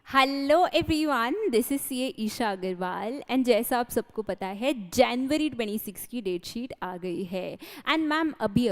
Hello everyone, this is C Isha Agarwal and जैसा आप सबको पता है जनवरी 26 की डेट शीट आ गई है। एंड मैम अभी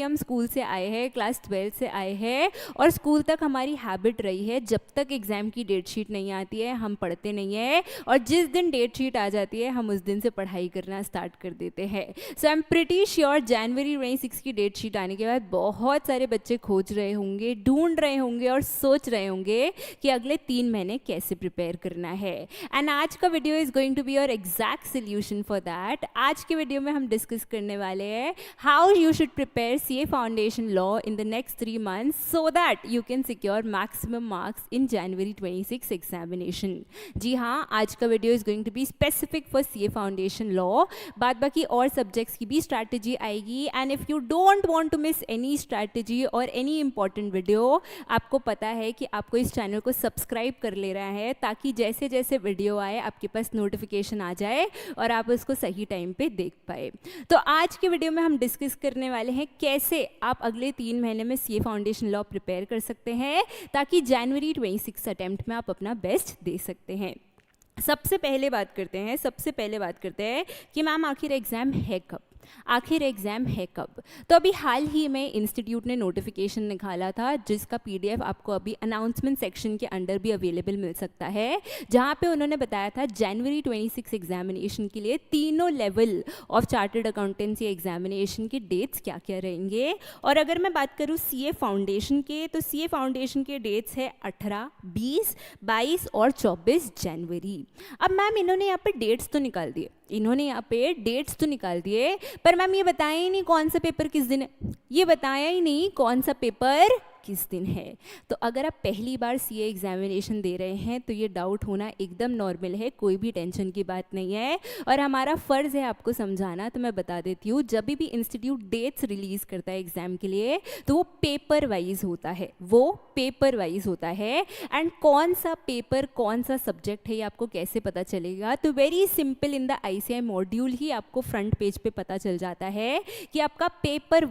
हम स्कूल से आए हैं, क्लास 12 से आए हैं और स्कूल तक हमारी हैबिट रही है जब तक एग्ज़ाम की डेट शीट नहीं आती है हम पढ़ते नहीं है और जिस दिन डेट शीट आ जाती है हम उस दिन से पढ़ाई करना स्टार्ट कर देते हैं। सो आई एम प्रिटी श्योर जनवरी 26 की डेट शीट आने के बाद बहुत सारे बच्चे खोज रहे होंगे, ढूंढ रहे होंगे और सोच रहे होंगे कि अगले 3 महीने कैसे प्रिपेयर करना है। एंड आज का video is going to be your exact solution for that. आज के वीडियो में हम डिस्कस करने वाले हैं how you should prepare CA foundation law in the next 3 months so that you can secure maximum marks in January 26 examination. जी हाँ, आज का video is going to be specific for CA foundation law. बाद बाकी और subjects की भी strategy आएगी and if you don't want to miss any strategy और एनी इंपॉर्टेंट वीडियो, आपको पता है कि आपको इस चैनल को सब्सक्राइब कर ले रहा है ताकि जैसे जैसे वीडियो आए आपके पास नोटिफिकेशन आ जाए और आप उसको सही टाइम पे देख पाए। तो आज के वीडियो में हम डिस्कस करने वाले हैं कैसे आप अगले 3 महीने में सीए फाउंडेशन लॉ प्रिपेयर कर सकते हैं ताकि जनवरी 26 अटेम्प्ट में आप अपना बेस्ट दे सकते हैं। सबसे पहले बात करते हैं कि मैम आखिर एग्ज़ाम है कब। तो अभी हाल ही में इंस्टीट्यूट ने नोटिफिकेशन निकाला था जिसका पीडीएफ आपको अभी अनाउंसमेंट सेक्शन के अंडर भी अवेलेबल मिल सकता है, जहां पे उन्होंने बताया था जनवरी 26 एग्जामिनेशन के लिए तीनों level of chartered accountancy examination के डेट्स क्या क्या रहेंगे। और अगर मैं बात करूं सीए फाउंडेशन के, तो सीए फाउंडेशन के डेट्स है 18, 20, 22 और 24 जनवरी। अब मैम इन्होंने यहाँ पे डेट्स तो निकाल दिए, पर मैम ये बताया ही नहीं कौन सा पेपर किस दिन है। तो अगर आप पहली बार सीए एग्जामिनेशन दे रहे हैं तो ये डाउट होना एकदम नॉर्मल है, कोई भी टेंशन की बात नहीं है और हमारा फ़र्ज़ है आपको समझाना। तो मैं बता देती हूँ, जब भी इंस्टीट्यूट डेट्स रिलीज़ करता है एग्ज़ाम के लिए तो वो पेपर वाइज होता है एंड कौन सा पेपर कौन सा सब्जेक्ट है ये आपको कैसे पता चलेगा। तो very simple, in the ICI module ही आपको फ्रंट पेज पे पता चल जाता है कि आपका पेपर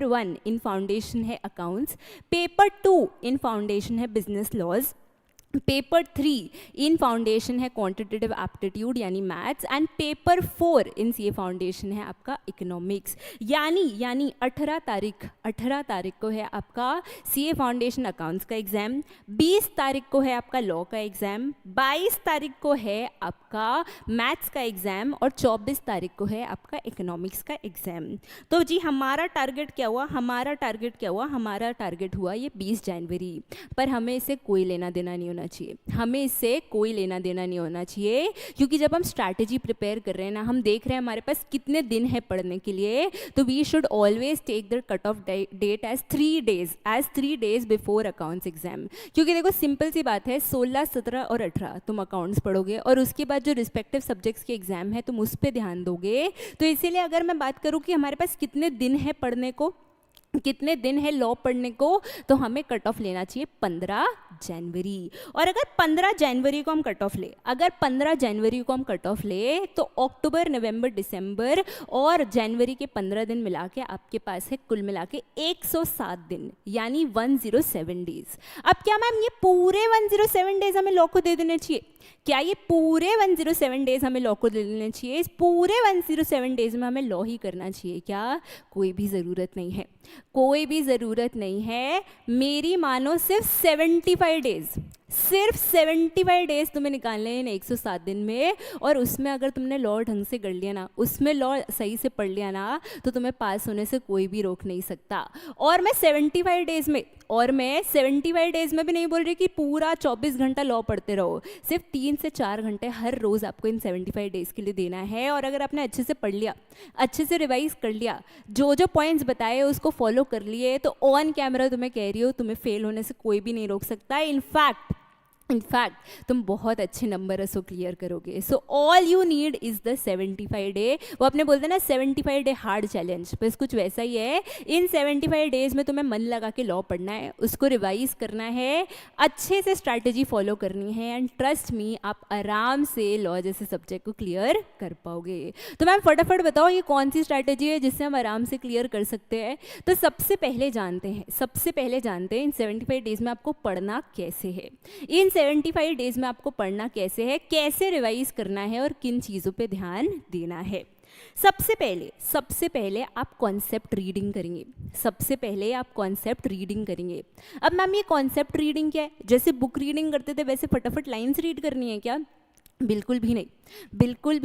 वन इन फाउंडेशन है अकाउंट्स, पेपर 2 इन फाउंडेशन है business laws, paper 3 in foundation है क्वांटिटेटिव एप्टीट्यूड यानी maths and paper 4 in CA foundation है आपका इकोनॉमिक्स। यानी 18 तारीख को है आपका सीए फाउंडेशन अकाउंट्स का एग्जाम, 20 तारीख को है आपका लॉ का एग्जाम, 22 तारीख को है आपका मैथ्स का एग्जाम और 24 तारीख को है आपका इकोनॉमिक्स का एग्जाम। तो जी हमारा टारगेट हुआ ये 20 जनवरी, पर हमें इससे कोई लेना देना नहीं होना चाहिए क्योंकि जब हम स्ट्रैटेजी प्रिपेयर कर रहे हैं ना, हम देख रहे हैं हमारे पास कितने दिन है पढ़ने के लिए, तो we should always take the cut off date as 3 days before accounts exam. क्योंकि देखो सिंपल सी बात है, 16, 17 और 18 तुम अकाउंट्स पढ़ोगे और उसके बाद जो रिस्पेक्टिव सब्जेक्ट्स के एग्जाम है तुम उस पर ध्यान दोगे। तो इसीलिए अगर मैं बात करूँ कि हमारे पास कितने दिन है लॉ पढ़ने को, तो हमें कट ऑफ लेना चाहिए 15 जनवरी। और अगर 15 जनवरी को हम कट ऑफ ले तो अक्टूबर, नवंबर, दिसंबर और जनवरी के 15 दिन मिला के आपके पास है कुल मिला के 107 दिन यानी 107 डेज। अब क्या मैम ये पूरे 107 डेज हमें लॉ को दे देने चाहिए? इस पूरे 107 डेज में हमें लॉ ही करना चाहिए क्या? कोई भी ज़रूरत नहीं है। मेरी मानो सिर्फ 75 डेज तुम्हें निकालने हैं इन 107 दिन में, और उसमें अगर तुमने लॉ ढंग से कर लिया ना, उसमें लॉ सही से पढ़ लिया ना, तो तुम्हें पास होने से कोई भी रोक नहीं सकता। और मैं 75 डेज में भी नहीं बोल रही कि पूरा 24 घंटा लॉ पढ़ते रहो, सिर्फ 3 से 4 घंटे हर रोज़ आपको इन 75 डेज़ के लिए देना है। और अगर आपने अच्छे से पढ़ लिया, अच्छे से रिवाइज कर लिया, जो पॉइंट्स बताए उसको फॉलो कर लिए, तो ऑन कैमरा तुम्हें कह रही हो, तुम्हें फेल होने से कोई भी नहीं रोक सकता। इनफैक्ट इनफैक्ट तुम बहुत अच्छे नंबर से क्लियर करोगे. So all you need is the 75 day. वो अपने बोलते हैं ना 75 डे हार्ड चैलेंज, बस कुछ वैसा ही है. इन 75 डेज में तुम्हें मन लगा के लॉ पढ़ना है, उसको रिवाइज करना है, अच्छे से स्ट्रैटेजी फॉलो करनी है, एंड ट्रस्ट मी आप आराम से लॉ जैसे सब्जेक्ट को क्लियर कर पाओगे. तो मैम फटाफट बताओ ये कौन सी स्ट्रैटेजी है जिससे हम आराम से क्लियर कर सकते हैं. तो सबसे पहले जानते हैं इन 75 डेज में आपको पढ़ना कैसे है. इन 75 डेज में आपको पढ़ना कैसे है, कैसे रिवाइज करना है और किन चीज़ों पे ध्यान देना है. सबसे पहले आप कॉन्सेप्ट रीडिंग करेंगे. अब मैम ये कॉन्सेप्ट रीडिंग क्या है? जैसे बुक रीडिंग करते थे वैसे फटाफट लाइंस रीड करनी है क्या? बिल्कुल भी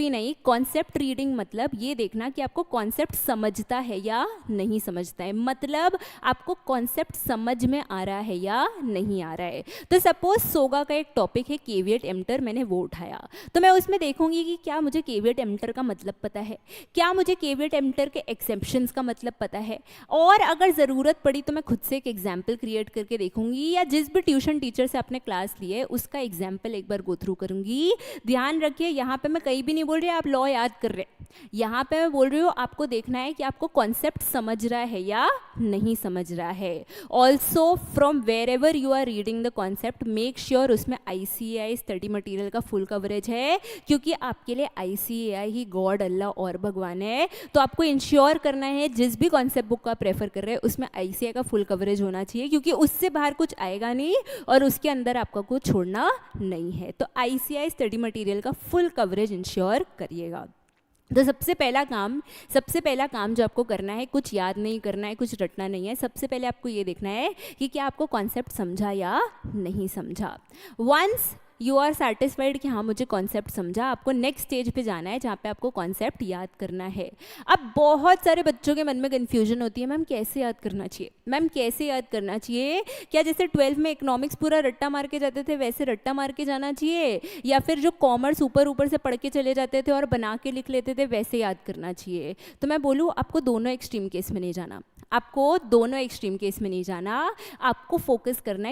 नहीं. कॉन्सेप्ट रीडिंग मतलब ये देखना कि आपको कॉन्सेप्ट समझता है या नहीं समझता है, मतलब आपको कॉन्सेप्ट समझ में आ रहा है या नहीं आ रहा है. तो सपोज सोगा का एक टॉपिक है केविएट एम्प्टर, मैंने वो उठाया तो मैं उसमें देखूंगी कि क्या मुझे केविएट एम्प्टर का मतलब पता है, क्या मुझे केविएट एम्प्टर के एक्सेप्शंस का मतलब पता है, और अगर ज़रूरत पड़ी तो मैं खुद से एक एग्जाम्पल क्रिएट करके देखूंगी, या जिस भी ट्यूशन टीचर से आपने क्लास ली है उसका एग्जाम्पल एक बार गो थ्रू करूंगी. ध्यान रखिए यहाँ पे मैं कहीं भी नहीं बोल रही आप लॉ याद कर रहे, यहाँ पे मैं बोल रही हूँ आपको देखना है कि आपको कॉन्सेप्ट समझ रहा है या नहीं समझ रहा है. Also from wherever you are reading the concept make sure उसमें ICAI स्टडी मटेरियल का फुल कवरेज है, क्योंकि आपके लिए ICAI ही गॉड, अल्लाह और भगवान है. तो आपको इंश्योर करना है जिस भी कॉन्सेप्ट बुक का प्रेफर कर रहे हैं उसमें ICAI का फुल कवरेज होना चाहिए, क्योंकि उससे बाहर कुछ आएगा नहीं और उसके अंदर आपका कुछ छोड़ना नहीं है. तो ICAI स्टडी मटेरियल का फुल कवरेज इंश्योर करिएगा. तो सबसे पहला काम जो आपको करना है, कुछ याद नहीं करना है, कुछ रटना नहीं है. सबसे पहले आपको ये देखना है कि क्या आपको कॉन्सेप्ट समझा या नहीं समझा. वंस यू आर सेटिस्फाइड कि हाँ मुझे कॉन्सेप्ट समझा, आपको नेक्स्ट स्टेज पे जाना है जहाँ पे आपको कॉन्सेप्ट याद करना है. अब बहुत सारे बच्चों के मन में कन्फ्यूजन होती है, मैम कैसे याद करना चाहिए. क्या जैसे 12th में इकोनॉमिक्स पूरा रट्टा मार के जाते थे वैसे रट्टा मार के जाना चाहिए, या फिर जो कॉमर्स ऊपर से पढ़ के चले जाते थे और बना के लिख लेते थे वैसे याद करना चाहिए. तो मैं बोलूँ आपको दोनों एक्सट्रीम केस में नहीं जाना. आपको फोकस करना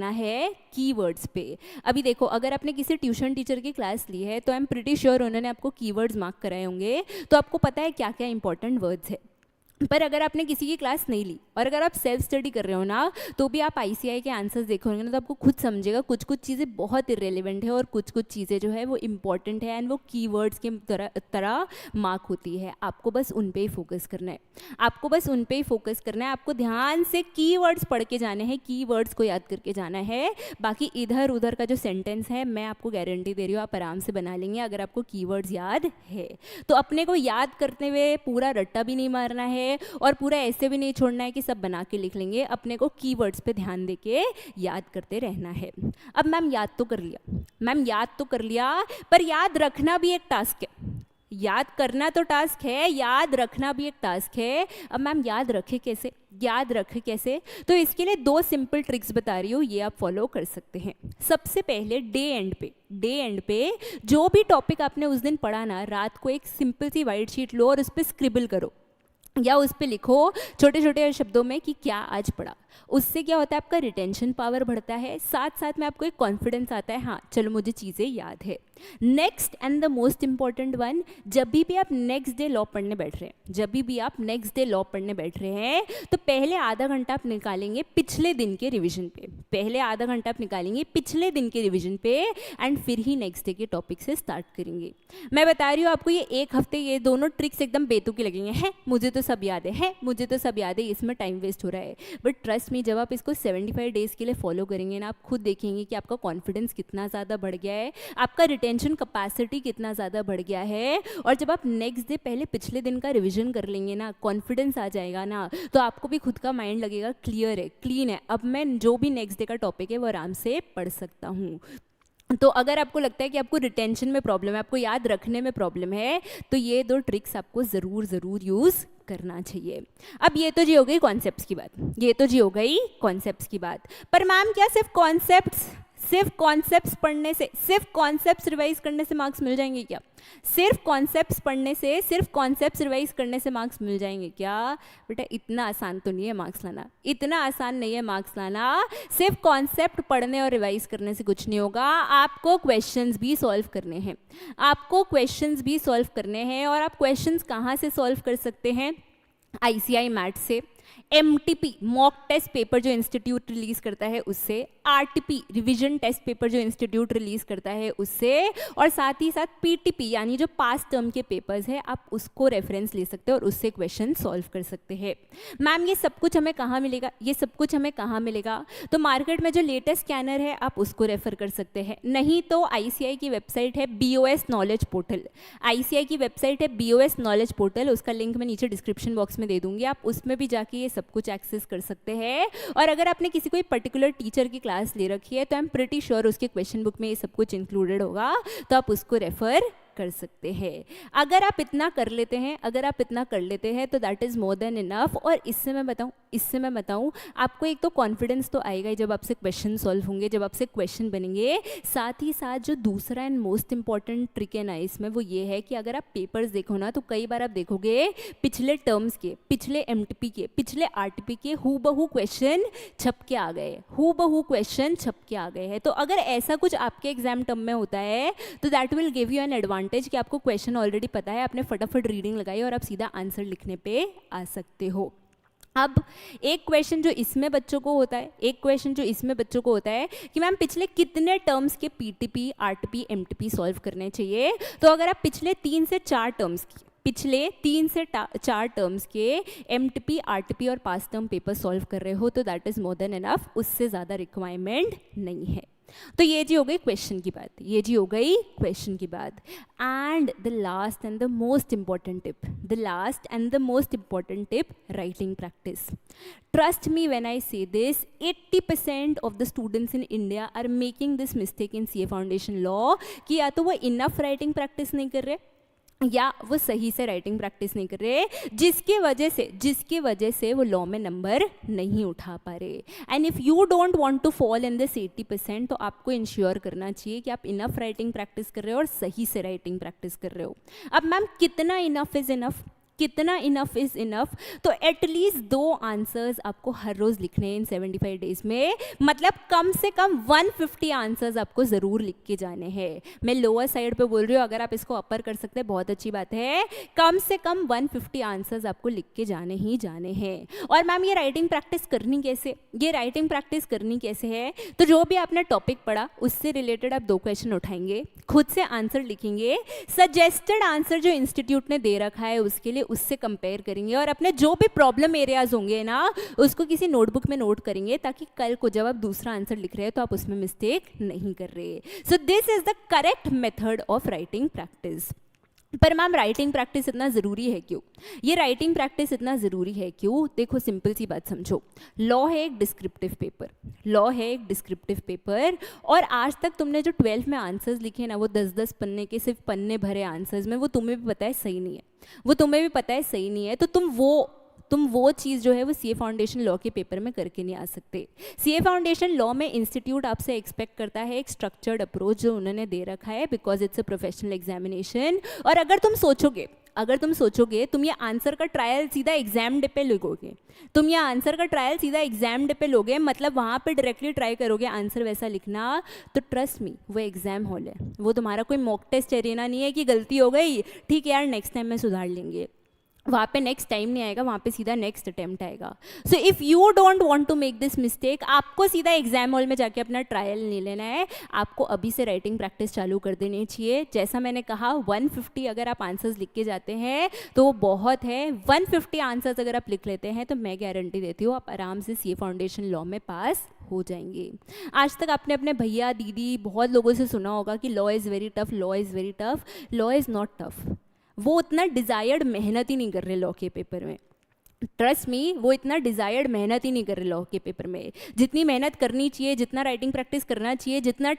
है कीवर्ड्स पे. अभी देखो अगर आपने किसी ट्यूशन टीचर की क्लास ली है तो आई एम प्रिटी श्योर उन्होंने आपको कीवर्ड्स मार्क कराए होंगे, तो आपको पता है क्या क्या इंपॉर्टेंट वर्ड्स है. पर अगर आपने किसी की क्लास नहीं ली और अगर आप सेल्फ स्टडी कर रहे हो ना, तो भी आप ICAI के आंसर्स देखोगे ना तो आपको खुद समझेगा कुछ चीज़ें बहुत इरेलीवेंट है और कुछ चीज़ें जो है वो इम्पॉर्टेंट है एंड वो कीवर्ड्स के तरह मार्क होती है. आपको बस उन पे ही फोकस करना है. आपको ध्यान से कीवर्ड्स पढ़ के जाने हैं, कीवर्ड्स को याद करके जाना है. बाकी इधर उधर का जो सेंटेंस है मैं आपको गारंटी दे रही हूँ आप आराम से बना लेंगे अगर आपको कीवर्ड्स याद है. तो अपने को याद करते हुए पूरा रट्टा भी नहीं मारना है और पूरा ऐसे भी नहीं छोड़ना है कि सब बना के लिख लेंगे. अपने को कीवर्ड्स पे ध्यान देके याद करते रहना है. अब मैम याद तो कर लिया पर याद रखना भी एक टास्क है. याद करना तो टास्क है, याद रखना भी एक टास्क है. अब मैम याद रखे कैसे? तो इसके लिए 2 सिंपल ट्रिक्स बता रही हूँ, ये आप फॉलो कर सकते हैं. सबसे पहले डे एंड पे जो भी टॉपिक आपने उस दिन पढ़ा ना, रात को एक सिंपल सी वाइट शीट लो और उस पर स्क्रिबल करो या उस पर लिखो छोटे छोटे शब्दों में कि क्या आज पढ़ा. उससे क्या होता है आपका रिटेंशन पावर बढ़ता है, साथ में आपको एक कॉन्फिडेंस आता है हाँ चलो मुझे चीज़ें याद है. Next and the most important one, जब भी आप नेक्स्ट डे लॉ पढ़ने बैठ रहे हैं तो पहले आधा घंटा आप निकालेंगे पिछले दिन के रिविजन पे, एंड फिर ही नेक्स्ट डे के टॉपिक से स्टार्ट करेंगे. मैं बता रही हूँ आपको ये एक हफ्ते ये दोनों ट्रिक्स एकदम बेतुकी लगेंगे. हैं मुझे तो सब याद है, इसमें टाइम वेस्ट हो रहा है. बट ट्रस्ट मी जब आप इसको 75 डेज़ के लिए फॉलो करेंगे ना, आप खुद देखेंगे कि आपका कॉन्फिडेंस कितना ज़्यादा बढ़ गया है, आपका रिटेंशन कैपेसिटी कितना ज़्यादा बढ़ गया है. और जब आप नेक्स्ट डे पहले पिछले दिन का रिवीजन कर लेंगे ना, कॉन्फिडेंस आ जाएगा ना, तो आपको भी खुद का माइंड लगेगा क्लियर है, क्लीन है, अब मैं जो भी नेक्स्ट डे का टॉपिक है वो आराम से पढ़ सकता हूँ. तो अगर आपको लगता है कि आपको रिटेंशन में प्रॉब्लम है, आपको याद रखने में प्रॉब्लम है, तो ये 2 ट्रिक्स आपको ज़रूर यूज़ करना चाहिए. अब ये तो जी हो गई कॉन्सेप्ट्स की बात, पर मैम क्या सिर्फ कॉन्सेप्ट्स पढ़ने से, सिर्फ कॉन्सेप्ट्स रिवाइज करने से मार्क्स मिल जाएंगे क्या? सिर्फ कॉन्सेप्ट्स पढ़ने से, सिर्फ कॉन्सेप्ट्स रिवाइज करने से मार्क्स मिल जाएंगे क्या? बेटा इतना आसान तो नहीं है मार्क्स लाना, इतना आसान नहीं है मार्क्स लाना। सिर्फ कॉन्सेप्ट पढ़ने और रिवाइज करने से कुछ नहीं होगा, आपको क्वेश्चंस भी सॉल्व करने हैं, आपको क्वेश्चंस भी सॉल्व करने हैं। और आप क्वेश्चंस कहाँ से सॉल्व कर सकते हैं? ICI मैथ से, MTP मॉक टेस्ट पेपर जो इंस्टीट्यूट रिलीज करता है उससे, RTP रिवीजन टेस्ट पेपर जो इंस्टीट्यूट रिलीज करता है उससे, और साथ ही साथ PTP यानी जो पास टर्म के पेपर्स है आप उसको रेफरेंस ले सकते हैं और उससे क्वेश्चन सॉल्व कर सकते हैं। मैम ये सब कुछ हमें कहाँ मिलेगा? ये सब कुछ हमें कहाँ मिलेगा? तो मार्केट में जो लेटेस्ट स्कैनर है आप उसको रेफर कर सकते हैं, नहीं तो ICI की वेबसाइट है BOS नॉलेज पोर्टल, ICI की वेबसाइट है BOS नॉलेज पोर्टल, उसका लिंक मैं नीचे डिस्क्रिप्शन बॉक्स में दे दूंगी, आप उसमें भी जाके ये सब कुछ एक्सेस कर सकते हैं। और अगर आपने किसी कोई पर्टिकुलर टीचर की क्लास ले रखी है तो आई एम प्रिटी श्योर उसके क्वेश्चन बुक में ये सब कुछ इंक्लूडेड होगा, तो आप उसको रेफर कर सकते हैं। अगर आप इतना कर लेते हैं, अगर आप इतना कर लेते हैं तो that is more than enough. और इससे मैं बताऊं आपको एक तो कॉन्फिडेंस तो आएगा ही जब आपसे क्वेश्चन सॉल्व होंगे, जब आपसे क्वेश्चन बनेंगे। साथ ही साथ जो दूसरा एंड मोस्ट इंपॉर्टेंट ट्रिक है ना इसमें, वो ये है कि अगर आप पेपर्स देखो ना तो कई बार आप देखोगे पिछले टर्म्स के, पिछले MTP के, पिछले RTP के हूबहू क्वेश्चन छप के आ गए, हूबहू क्वेश्चन छप के आ गए हैं। तो अगर ऐसा कुछ आपके एग्जाम टर्म में होता है तो that will give you an advantage कि आपको क्वेश्चन ऑलरेडी पता है, आपने फटाफट रीडिंग लगाई और आप सीधा आंसर लिखने पे आ सकते हो। अब एक क्वेश्चन जो इसमें बच्चों को होता है, एक क्वेश्चन जो इसमें बच्चों को होता है कि मैम पिछले कितने टर्म्स के PTP, RTP, MTP सॉल्व करने चाहिए। तो अगर आप पिछले 3 से 4 टर्म्स की, पिछले 3 से 4 टर्म्स के MTP, RTP और पास टर्म पेपर सॉल्व कर रहे हो तो that is more than enough, उससे ज़्यादा रिक्वायरमेंट नहीं है। तो ये जी हो गई क्वेश्चन की बात, ये जी हो गई क्वेश्चन की बात। And the last and the most important tip, the last and the most important tip, writing practice. Trust me when I say this, 80% of the students in India are making this mistake in CA foundation law कि या तो वो enough writing practice नहीं कर रहे या वो सही से राइटिंग प्रैक्टिस नहीं कर रहे, जिसकी वजह से वो लॉ में नंबर नहीं उठा पा रहे। And if you don't want to fall in this 80%, तो आपको इंश्योर करना चाहिए कि आप इनफ राइटिंग प्रैक्टिस कर रहे हो और सही से राइटिंग प्रैक्टिस कर रहे हो। अब मैम कितना इनफ इज़ इनफ, कितना इनफ इज़ इनफ? तो एटलीस्ट 2 आंसर्स आपको हर रोज़ लिखने हैं इन 75 डेज में, मतलब कम से कम 150 आंसर्स आपको ज़रूर लिख के जाने हैं। मैं लोअर साइड पे बोल रही हूँ, अगर आप इसको अपर कर सकते हैं बहुत अच्छी बात है। कम से कम 150 आंसर्स आपको लिख के जाने ही जाने हैं। और मैम ये राइटिंग प्रैक्टिस करनी कैसे, ये राइटिंग प्रैक्टिस करनी कैसे है? तो जो भी आपने टॉपिक पढ़ा उससे रिलेटेड आप 2 क्वेश्चन उठाएंगे, खुद से आंसर लिखेंगे, सजेस्टेड आंसर जो इंस्टीट्यूट ने दे रखा है उसके लिए उससे कंपेयर करेंगे, और अपने जो भी प्रॉब्लम एरियाज होंगे ना उसको किसी नोटबुक में नोट करेंगे, ताकि कल को जब आप दूसरा आंसर लिख रहे हैं तो आप उसमें मिस्टेक नहीं कर रहे। So this is the correct method of writing practice. पर मैम राइटिंग प्रैक्टिस इतना ज़रूरी है क्यों? ये राइटिंग प्रैक्टिस इतना ज़रूरी है क्यों? देखो सिंपल सी बात समझो, लॉ है एक डिस्क्रिप्टिव पेपर, लॉ है एक डिस्क्रिप्टिव पेपर, और आज तक तुमने जो 12th में आंसर्स लिखे ना वो 10-10 पन्ने के सिर्फ पन्ने भरे आंसर्स में, वो तुम्हें भी पता है सही नहीं है, वो तुम्हें भी पता है सही नहीं है। तो तुम वो चीज़ जो है वो CA फाउंडेशन लॉ के पेपर में करके नहीं आ सकते। CA फाउंडेशन लॉ में इंस्टीट्यूट आपसे एक्सपेक्ट करता है एक स्ट्रक्चर्ड अप्रोच जो उन्होंने दे रखा है, because it's a professional examination. और अगर तुम सोचोगे तुम ये आंसर का ट्रायल सीधा एग्जाम डे पे लोगे, तुम ये आंसर का ट्रायल सीधा एग्जाम डे पे लोगे, मतलब वहाँ पे डायरेक्टली ट्राई करोगे आंसर वैसा लिखना, तो ट्रस्ट मी वो एग्जाम हॉल है, वो तुम्हारा कोई मॉक टेस्ट एरिना नहीं है कि गलती हो गई ठीक है यार नेक्स्ट टाइम में सुधार लेंगे। वहाँ पे नेक्स्ट टाइम नहीं आएगा, वहाँ पे सीधा नेक्स्ट अटेम्प्ट आएगा। So if you don't want to make this mistake, आपको सीधा एग्जाम हॉल में जाके अपना ट्रायल नहीं लेना है, आपको अभी से राइटिंग प्रैक्टिस चालू कर देनी चाहिए। जैसा मैंने कहा 150 अगर आप आंसर्स लिख के जाते हैं तो वो बहुत है। 150 आंसर्स अगर आप लिख लेते हैं तो मैं गारंटी देती हूँ आप आराम से CA फाउंडेशन लॉ में पास हो जाएंगे। आज तक आपने अपने भैया दीदी बहुत लोगों से सुना होगा कि law is very tough, law is very tough. Law is not tough, वो उतना डिज़ायर्ड मेहनत ही नहीं कर रहे लॉ के पेपर में। ट्रस्ट मी, वो इतना डिजायर्ड मेहनत ही नहीं कर रहे लॉ के पेपर में, जितनी मेहनत करनी चाहिए, जितना राइटिंग प्रैक्टिस करना चाहिए, जितना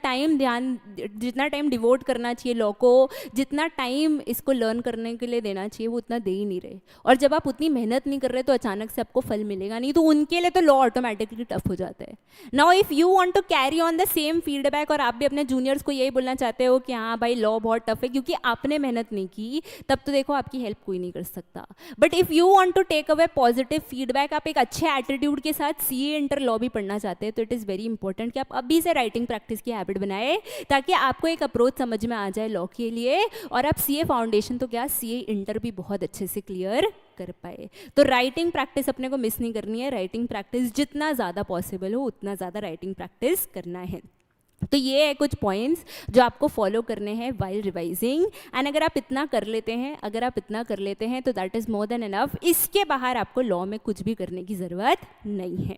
टाइम डिवोट करना चाहिए लॉ को, जितना टाइम इसको लर्न करने के लिए देना चाहिए, वो उतना दे ही नहीं रहे। और जब आप उतनी मेहनत नहीं कर रहे तो अचानक से आपको फल मिलेगा नहीं, तो उनके लिए तो लॉ ऑटोमेटिकली टफ हो जाता है। Now if you want to carry on the same feedback और आप भी अपने जूनियर्स को यही बोलना चाहते हो कि हाँ भाई लॉ बहुत टफ है क्योंकि आपने मेहनत नहीं की, तब तो देखो आपकी हेल्प कोई नहीं कर सकता। But if you want to take away positive feedback, आप एक अच्छे एटीट्यूड के साथ सीए इंटर लॉ भी पढ़ना चाहते हैं, तो इट इज़ वेरी इंपॉर्टेंट कि आप अभी से राइटिंग प्रैक्टिस की हैबिट बनाए, ताकि आपको एक अप्रोच समझ में आ जाए लॉ के लिए, और आप सीए फाउंडेशन तो क्या सीए इंटर भी बहुत अच्छे से क्लियर कर पाए। तो राइटिंग प्रैक्टिस अपने को मिस नहीं करनी है, राइटिंग प्रैक्टिस जितना ज़्यादा पॉसिबल हो उतना ज़्यादा राइटिंग प्रैक्टिस करना है। तो ये है कुछ पॉइंट्स जो आपको फॉलो करने हैं वाइल रिवाइजिंग, एंड अगर आप इतना कर लेते हैं तो that is more than enough. इसके बाहर आपको लॉ में कुछ भी करने की ज़रूरत नहीं है।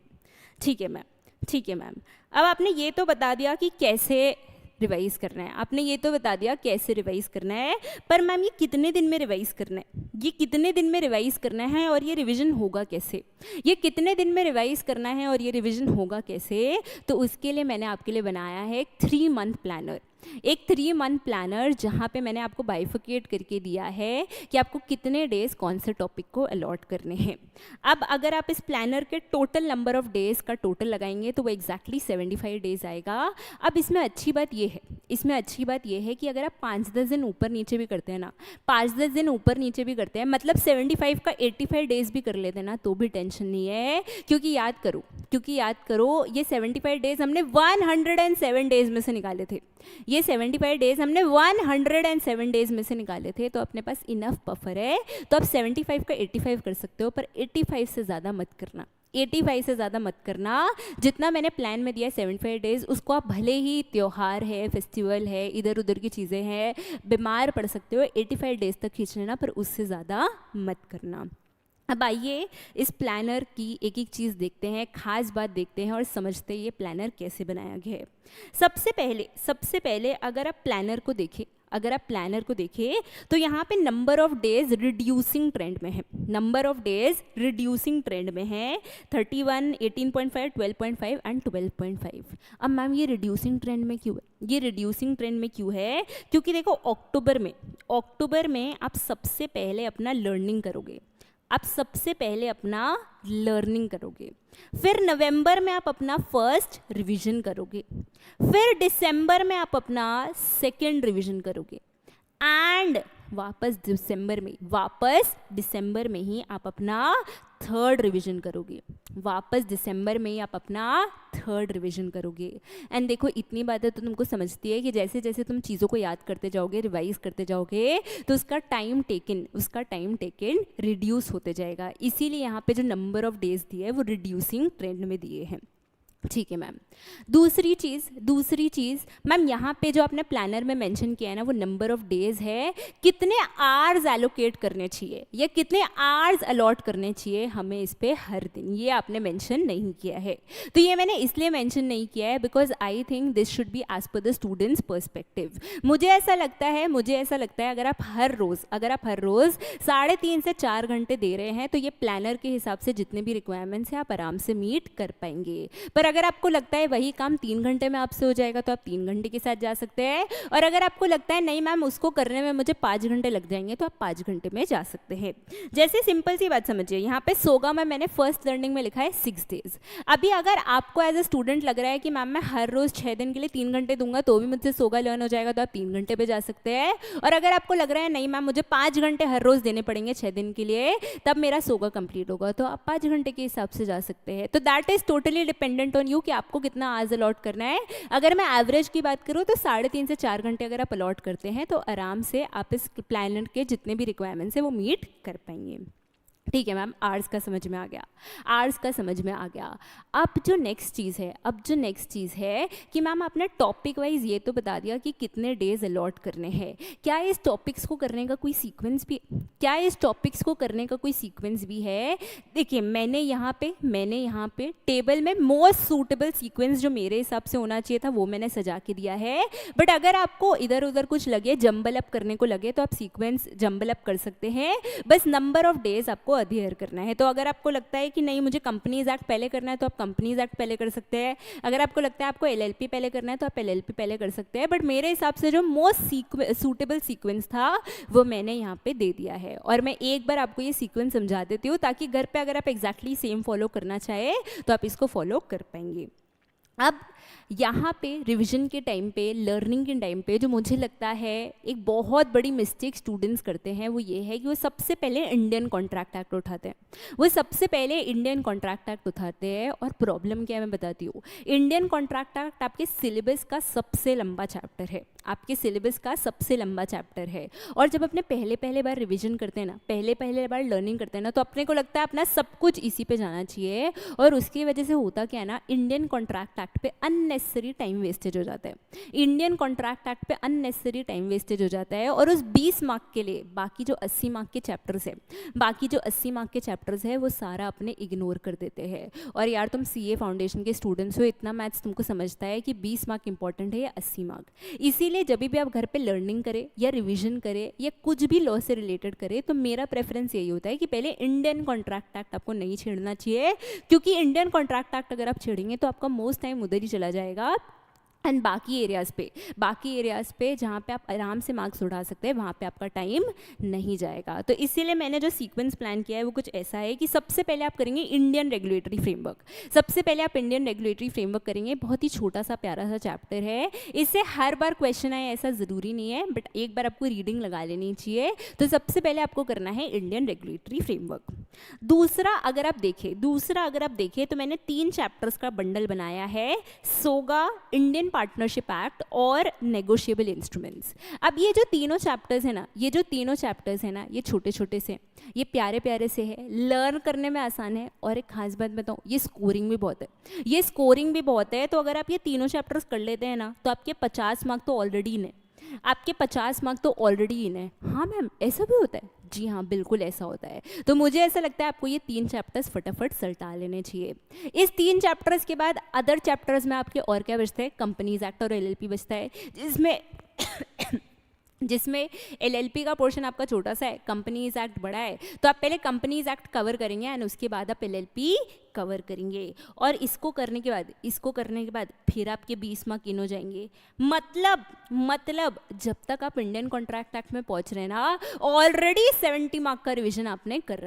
ठीक है मैम। अब आपने ये तो बता दिया कि कैसे रिवाइज करना है, आपने ये तो बता दिया कैसे रिवाइज करना है, पर मैम ये कितने दिन में रिवाइज करना है, ये कितने दिन में रिवाइज करना है और ये रिवीजन होगा कैसे, ये कितने दिन में रिवाइज करना है और ये रिवीजन होगा कैसे? तो उसके लिए मैंने आपके लिए बनाया है एक 3 मंथ प्लानर, एक 3 मंथ प्लानर जहाँ पे मैंने आपको बाइफिकेट करके दिया है कि आपको कितने डेज कौन से टॉपिक को अलॉट करने हैं। अब अगर आप इस प्लानर के टोटल नंबर ऑफ डेज का टोटल लगाएंगे तो वो एग्जैक्टली 75 डेज आएगा। अब इसमें अच्छी बात ये है कि अगर आप 5-10 दिन ऊपर नीचे भी करते हैं ना, 5-10 दिन ऊपर नीचे भी करते हैं, मतलब 75 का 85 डेज भी कर लेते हैं ना, तो भी टेंशन नहीं है, क्योंकि याद करो ये 75 डेज हमने 107 डेज में से निकाले थे, ये 75 डेज हमने 107 डेज में से निकाले थे, तो अपने पास इनफ बफर है। तो आप 75 का 85 कर सकते हो, पर 85 से ज़्यादा मत करना, 85 से ज़्यादा मत करना। जितना मैंने प्लान में दिया है 75 डेज, उसको आप भले ही त्यौहार है, फेस्टिवल है, इधर उधर की चीज़ें हैं, बीमार पड़ सकते हो, 85 डेज तक खींच लेना, पर उससे ज़्यादा मत करना। अब आइए इस प्लानर की एक एक चीज़ देखते हैं, खास बात देखते हैं और समझते हैं ये प्लानर कैसे बनाया गया है। सबसे पहले अगर आप प्लानर को देखें तो यहाँ पे number of days reducing trend में है, 31, 18.5, 12.5 एंड 12.5। अब मैम ये रिड्यूसिंग ट्रेंड में क्यों है? क्योंकि देखो अक्टूबर में आप सबसे पहले अपना लर्निंग करोगे, फिर नवंबर में आप अपना फर्स्ट रिवीजन करोगे, फिर दिसंबर में आप अपना सेकंड रिवीजन करोगे, एंड वापस दिसंबर में ही आप अपना थर्ड रिवीजन करोगे। एंड देखो इतनी बातें तो तुमको समझती है कि जैसे जैसे तुम चीज़ों को याद करते जाओगे, रिवाइज करते जाओगे, तो उसका टाइम टेकन रिड्यूस होते जाएगा। इसीलिए यहाँ पे जो नंबर ऑफ डेज दिए है वो रिड्यूसिंग ट्रेंड में दिए हैं। ठीक है मैम। दूसरी चीज़ मैम यहाँ पे जो आपने प्लानर में मेंशन किया है ना, वो नंबर ऑफ डेज है, कितने आवर्स एलोकेट करने चाहिए या कितने आवर्स अलॉट करने चाहिए हमें इस पे हर दिन, ये आपने मेंशन नहीं किया है। तो ये मैंने इसलिए मेंशन नहीं किया है because I think this should be as per the students perspective. मुझे ऐसा लगता है अगर आप हर रोज़ 3.5 से 4 घंटे दे रहे हैं तो ये प्लानर के हिसाब से जितने भी रिक्वायरमेंट्स हैं आप आराम से मीट कर पाएंगे। पर अगर आपको लगता है वही काम 3 घंटे में आपसे हो जाएगा तो आप 3 घंटे के साथ जा सकते हैं, और अगर आपको लगता है नहीं मैम उसको करने में मुझे 5 घंटे लग जाएंगे तो आप 5 घंटे में जा सकते हैं। जैसे सिंपल सी बात समझिए, यहाँ पे सोगा में मैंने फर्स्ट लर्निंग में लिखा है 6 डेज। अभी अगर आपको एज अ स्टूडेंट लग रहा है कि मैम मैं हर रोज़ 6 दिन के लिए 3 घंटे दूंगा तो भी मुझसे सोगा लर्न हो जाएगा, तो आप 3 घंटे पे जा सकते हैं। और अगर आपको लग रहा है नहीं मैम मुझे 5 घंटे हर रोज़ देने पड़ेंगे 6 दिन के लिए तब मेरा सोगा कंप्लीट होगा, तो आप 5 घंटे के हिसाब से जा सकते हैं। तो that is totally dependent on you कि आपको कितना आवर्स अलॉट करना है। अगर मैं एवरेज की बात करूँ तो 3.5 से 4 घंटे अगर आप अलॉट करते हैं तो आराम से आप इस प्लानर के जितने भी रिक्वायरमेंट्स हैं वो मीट कर पाएंगे। ठीक है मैम, आर्ट्स का समझ में आ गया। अब जो नेक्स्ट चीज़ है कि मैम आपने टॉपिक वाइज ये तो बता दिया कि कितने डेज अलॉट करने हैं, क्या इस टॉपिक्स को करने का कोई सीक्वेंस भी है? देखिए मैंने यहाँ पे टेबल में मोस्ट सूटेबल सीक्वेंस जो मेरे हिसाब से होना चाहिए था वो मैंने सजा के दिया है। बट अगर आपको इधर उधर कुछ लगे, जंबल अप करने को लगे, तो आप सीक्वेंस जंबल अप कर सकते हैं। बस नंबर ऑफ डेज आपको अध्ययन करना है। तो अगर आपको लगता है कि नहीं मुझे कंपनीज एक्ट पहले करना है तो आप कंपनीज एक्ट पहले कर सकते हैं। अगर आपको लगता है आपको एलएलपी पहले करना है तो आप एलएलपी पहले कर सकते हैं। बट मेरे हिसाब से जो मोस्ट सूटेबल सीक्वेंस था वो मैंने यहाँ पे दे दिया है। और मैं एक बार आपको ये सीक्वेंस समझा देती हूँ ताकि घर पे अगर आप एग्जैक्टली सेम फॉलो करना चाहे तो आप इसको फॉलो कर पाएंगे। अब यहाँ पे रिवीजन के टाइम पे, लर्निंग के टाइम पे जो मुझे लगता है एक बहुत बड़ी मिस्टेक स्टूडेंट्स करते हैं वो ये है कि वो सबसे पहले इंडियन कॉन्ट्रैक्ट एक्ट उठाते हैं। वो सबसे पहले इंडियन कॉन्ट्रैक्ट एक्ट उठाते हैं और प्रॉब्लम क्या है मैं बताती हूँ। इंडियन कॉन्ट्रैक्ट एक्ट आपके सिलेबस का सबसे लंबा चैप्टर है, आपके सिलेबस का सबसे लंबा चैप्टर है। और जब अपने पहले बार रिवीजन करते हैं ना, पहले बार लर्निंग करते हैं ना, तो अपने को लगता है अपना सब कुछ इसी पे जाना चाहिए। और उसकी वजह से होता क्या है ना, इंडियन कॉन्ट्रैक्ट एक्ट पे अननेसेसरी टाइम वेस्टेज हो जाता है। इंडियन कॉन्ट्रैक्ट एक्ट पे अननेसेसरी टाइम वेस्टेज हो जाता है। और उस 20 मार्क के लिए बाकी जो 80 मार्क के चैप्टर्स है, बाकी जो 80 मार्क के चैप्टर्स है वो सारा अपने इग्नोर कर देते हैं। और यार तुम सीए फाउंडेशन के स्टूडेंट्स हो, इतना मैथ्स तुमको समझता है कि 20 मार्क इंपॉर्टेंट है या 80 मार्क। इसीलिए जब भी आप घर पे लर्निंग करें या रिवीजन करें या कुछ भी लॉ से रिलेटेड करें तो मेरा प्रेफरेंस यही होता है कि पहले इंडियन कॉन्ट्रैक्ट एक्ट आपको नहीं छेड़ना चाहिए, क्योंकि इंडियन कॉन्ट्रैक्ट एक्ट अगर आप छेड़ेंगे तो आपका मोस्ट टाइम उधर ही चला जाएगा। एंड बाकी एरियाज़ पे जहाँ पे आप आराम से मार्क्स उठा सकते हैं वहाँ पे आपका टाइम नहीं जाएगा। तो इसीलिए मैंने जो सीक्वेंस प्लान किया है वो कुछ ऐसा है कि सबसे पहले आप करेंगे इंडियन रेगुलेटरी फ्रेमवर्क। सबसे पहले आप इंडियन रेगुलेटरी फ्रेमवर्क करेंगे। बहुत ही छोटा सा प्यारा सा चैप्टर है, इससे हर बार क्वेश्चन आए ऐसा ज़रूरी नहीं है, बट एक बार आपको रीडिंग लगा लेनी चाहिए। तो सबसे पहले आपको करना है इंडियन रेगुलेटरी फ्रेमवर्क। दूसरा अगर आप देखें तो मैंने 3 चैप्टर्स का बंडल बनाया है, सोगा, इंडियन पार्टनरशिप एक्ट और नेगोशिएबल इंस्ट्रूमेंट्स। अब ये जो तीनों चैप्टर्स हैं ना, ये छोटे छोटे से, ये प्यारे प्यारे से है, लर्न करने में आसान है। और एक खास बात बताऊँ, ये स्कोरिंग भी बहुत है। तो अगर आप ये तीनों चैप्टर्स कर लेते हैं ना तो आपके 50 मार्क तो ऑलरेडी इन है। हाँ मैम ऐसा भी होता है? जी हाँ बिल्कुल ऐसा होता है। तो मुझे ऐसा लगता है आपको ये 3 चैप्टर्स फटाफट सल्टा लेने चाहिए। इस 3 चैप्टर्स के बाद अदर चैप्टर्स में आपके और क्या बचता है, कंपनीज एक्ट और एलएलपी बचता है, जिसमें एलएलपी का पोर्शन आपका छोटा सा है, कंपनीज एक्ट बड़ा है। तो आप पहले कंपनीज एक्ट कवर करेंगे एंड उसके बाद आप एलएलपी कवर करेंगे। और इसको करने के बाद फिर आपके 20 मार्क इन हो जाएंगे। मतलब जब तक आप इंडियन कॉन्ट्रैक्ट एक्ट में पहुंच रहे हैं ना, ऑलरेडी 70 मार्क का रिवीजन आपने कर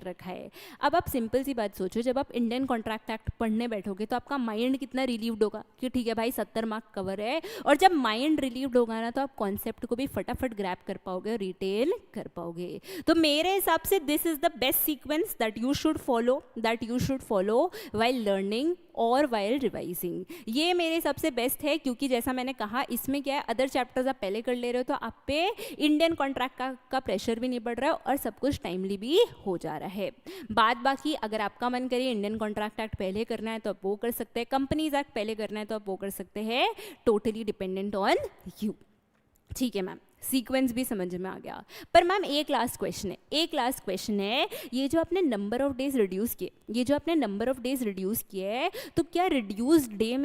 रखा है। अब आप सिंपल सी बात सोचो, जब आप इंडियन कॉन्ट्रैक्ट एक्ट पढ़ने बैठोगे तो आपका माइंड कितना रिलीव्ड होगा कि ठीक है भाई 70 मार्क कवर है। और जब माइंड रिलीव्ड होगा ना तो आप कॉन्सेप्ट को भी फटाफट ग्रैब कर पाओगे और रिटेल कर पाओगे। तो मेरे हिसाब से this is the best sequence that you should follow while learning और while रिवाइजिंग। ये मेरे सबसे बेस्ट है, क्योंकि जैसा मैंने कहा इसमें क्या है, अदर चैप्टर्स आप पहले कर ले रहे हो तो आप पे इंडियन कॉन्ट्रैक्ट का प्रेशर भी नहीं पड़ रहा है और सब कुछ टाइमली भी हो जा रहा है। बाकी अगर आपका मन करे इंडियन कॉन्ट्रैक्ट एक्ट पहले करना है तो आप वो कर सकते हैं, कंपनीज एक्ट पहले करना है तो आप वो कर सकते हैं, टोटली डिपेंडेंट ऑन यू। ठीक है मैम, सीक्वेंस भी समझ में आ गया। पर मैम एक लास्ट क्वेश्चन है, ये जो आपने नंबर ऑफ डेज रिड्यूस किए तो क्या रिड्यूस डे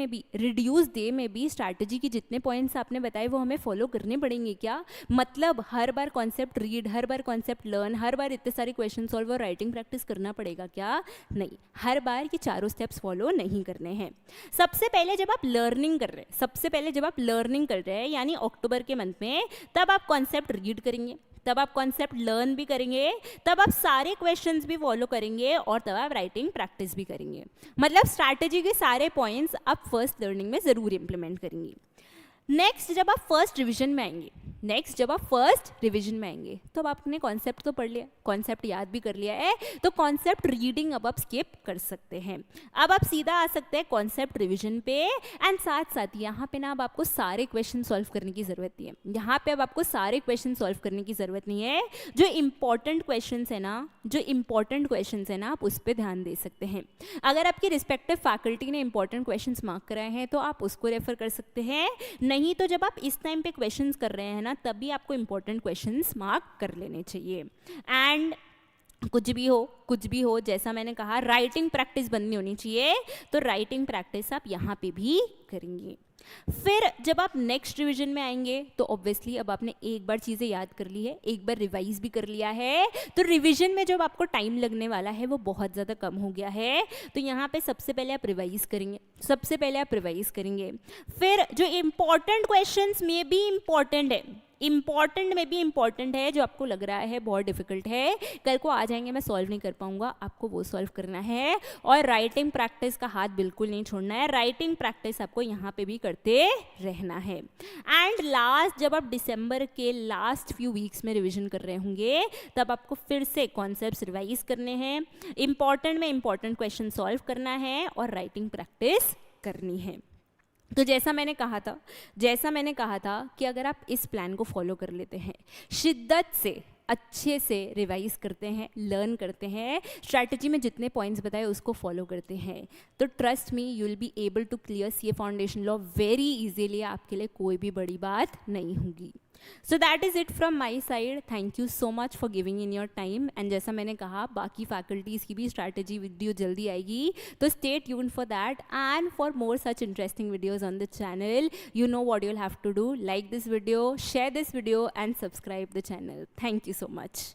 में भी स्ट्रैटेजी की जितने पॉइंट्स आपने बताए वो हमें फॉलो करने पड़ेंगे क्या? मतलब हर बार कॉन्सेप्ट रीड, हर बार कॉन्सेप्ट लर्न, हर बार इतने सारे क्वेश्चन सॉल्व और राइटिंग प्रैक्टिस करना पड़ेगा क्या? नहीं, हर बार ये चारों स्टेप्स फॉलो नहीं करने हैं। सबसे पहले जब आप लर्निंग कर रहे हैं यानी अक्टूबर के मंथ में, तब आप कॉन्सेप्ट रीड करेंगे, तब आप कॉन्सेप्ट लर्न भी करेंगे, तब आप सारे क्वेश्चंस भी फॉलो करेंगे और तब आप राइटिंग प्रैक्टिस भी करेंगे। मतलब स्ट्रैटेजी के सारे पॉइंट्स आप फर्स्ट लर्निंग में ज़रूर इंप्लीमेंट करेंगे। नेक्स्ट जब आप फर्स्ट रिवीजन में आएंगे तो अब आपने कॉन्सेप्ट तो पढ़ लिया, कॉन्सेप्ट याद भी कर लिया है, तो कॉन्सेप्ट रीडिंग अब आप स्किप कर सकते हैं। अब आप सीधा आ सकते हैं कॉन्सेप्ट रिवीजन पे। एंड साथ यहाँ पे ना अब आपको सारे क्वेश्चन सॉल्व करने की ज़रूरत नहीं है। जो इंपॉर्टेंट क्वेश्चन है ना आप उस पर ध्यान दे सकते हैं। अगर आपकी रिस्पेक्टिव फैकल्टी ने इंपॉर्टेंट क्वेश्चन मार्क कराए हैं तो आप उसको रेफर कर सकते हैं। नहीं तो जब आप इस टाइम पे क्वेश्चंस कर रहे हैं ना तभी आपको इंपॉर्टेंट क्वेश्चंस मार्क कर लेने चाहिए। एंड कुछ भी हो जैसा मैंने कहा राइटिंग प्रैक्टिस बननी होनी चाहिए, तो राइटिंग प्रैक्टिस आप यहाँ पे भी करेंगे। फिर जब आप नेक्स्ट रिवीजन में आएंगे तो ऑब्वियसली अब आपने एक बार चीज़ें याद कर ली है, एक बार रिवाइज भी कर लिया है, तो रिवीजन में जब आपको टाइम लगने वाला है वो बहुत ज़्यादा कम हो गया है। तो यहाँ पे सबसे पहले आप रिवाइज करेंगे, सबसे पहले आप रिवाइज करेंगे। फिर जो इम्पॉर्टेंट क्वेश्चंस में भी इम्पॉर्टेंट है, इम्पॉर्टेंट में भी इम्पॉर्टेंट है, जो आपको लग रहा है बहुत डिफिकल्ट है, कल को आ जाएंगे मैं सॉल्व नहीं कर पाऊंगा, आपको वो सॉल्व करना है। और राइटिंग प्रैक्टिस का हाथ बिल्कुल नहीं छोड़ना है, राइटिंग प्रैक्टिस आपको यहाँ पे भी करते रहना है। एंड लास्ट, जब आप दिसंबर के लास्ट फ्यू वीक्स में रिविजन कर रहे होंगे तब आपको फिर से कॉन्सेप्ट्स रिवाइज करने हैं, इंपॉर्टेंट में इंपॉर्टेंट क्वेश्चन सॉल्व करना है और राइटिंग प्रैक्टिस करनी है। तो जैसा मैंने कहा था कि अगर आप इस प्लान को फॉलो कर लेते हैं, शिद्दत से अच्छे से रिवाइज करते हैं, लर्न करते हैं, स्ट्रैटेजी में जितने पॉइंट्स बताए उसको फॉलो करते हैं, तो trust me you will be able to clear CA foundation law very easily. आपके लिए कोई भी बड़ी बात नहीं होगी। So that is it from my side. Thank you so much for giving in your time. And जैसा मैंने कहा बाकी फैकल्टीज़ की भी स्ट्रैटेजी वीडियो जल्दी आएगी, तो stay tuned for that and for more such interesting videos on the channel. You know what you'll have to do, like this video, share this video and subscribe the channel. Thank you so much.